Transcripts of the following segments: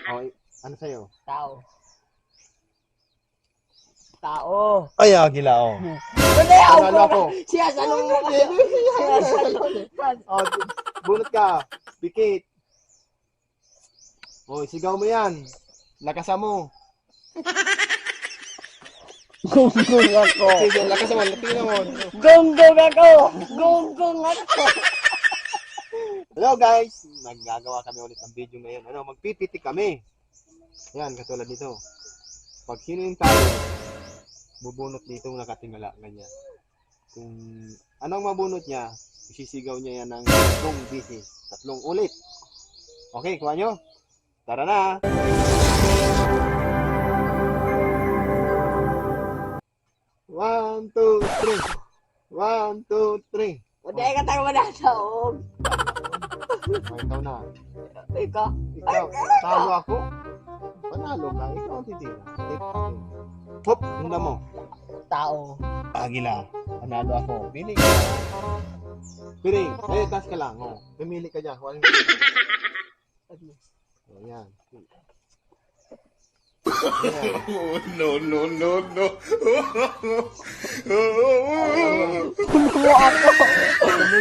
Oh, ano sa'yo? Tao. Tao. Ay, agila, oh. Hindi, Panalo ako. Siya, salong mo kayo. Siya, salong. Oh, bunot ka. Pikit. Oh, sigaw mo yan. Lakasan mo. Gunggong ako. Sige, lakasan mo. Tingnan mo. Gunggong ako. Gunggong ako. Hello guys, naggagawa kami ulit ng video ngayon. Ano, magpipitik kami. Yan, katulad dito. Pag sino yung tao, bubunot dito nakatingala, ganyan. Kung anong mabunot niya, isisigaw niya yan ng 3 beses. 3 ulit. Okay, kuha nyo? Tara na! One, two, three. 1, 2, 3. Hindi ka tayo manasawag. Oh, ikaw na. Ikaw. Ikaw, talo ako. Panalo ka, ikaw ang titira. Hop, hunda mo. Tao. Agila, panalo ako. Pili ka. Pili, taas ka lang. Oh. Pumili ka dyan. Oh, yan. No, no, no, no. Puluwa ako.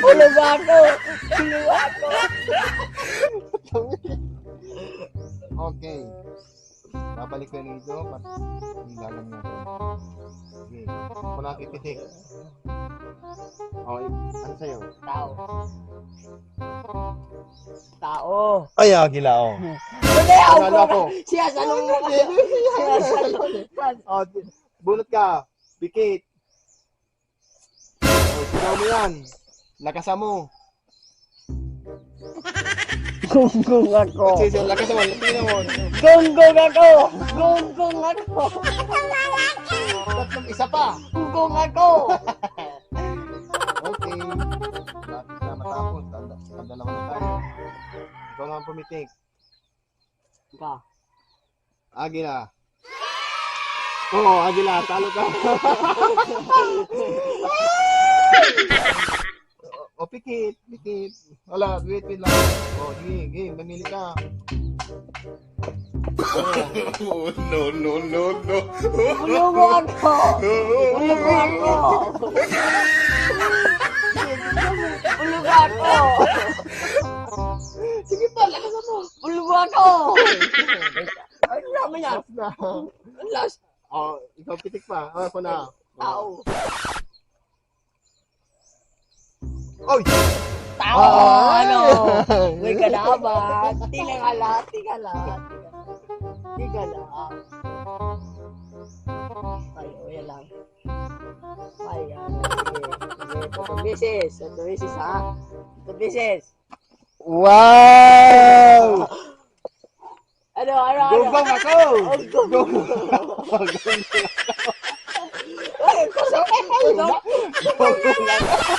Puluwa ako. Puluwa ako. Okay. Babalik ko yung ito. Hindi lang natin. Sige. Ako na pipitik. Oh, ano sa'yo? Tao. Tao. Ay, agila, oh. Hindi, Panalo ako. Siya, salong mo kayo. Siya, salong. Oh, bunot ka. Pikit. Oh, sigaw mo yan. Lakasan mo. Gunggong ako. Sige, lakasan mo. Tingnan mo. Gunggong ako. Gunggong ako. Tatlong isa pa. Gunggong ako. Okay. Lapit na matapos. Tanda naman na tayo. Ikaw naman pumitik. Ikaw. Agila. Oo, Agila. Talo ka. O, pikit. Pikit. Wala, wait lang. O, sige. Mamili ka. No, no, no, no. Puluwa ako. Puluwa ako. Puluwa ako. Sige pa, lakasan mo. Puluwa ako. Ay, naman yan. Last na. Last. O, ikaw pitik pa. O, ako na. Tao. Oy! Tao. Ah! Ano? May kalaban. Tingala. Ay, yan lang. Ay, ano. Sige. 3 beses ha. 3 beses. Wow! Ano? Gonggong ako! Gonggong Ay, kusok.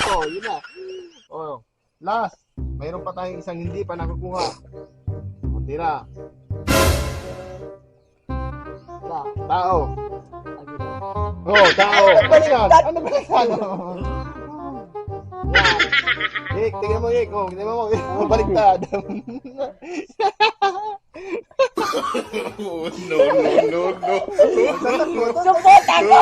ako! Yun na. O, last. Mayroon pa tayong isang hindi pa nakukuha. O, tira. Tao. Oh, tao. Balikan. Ano balikan? Yan. Hik, tingnan mo, Hik. Oh, tingnan mo. Baliktad. No, no, no, no. Support ako!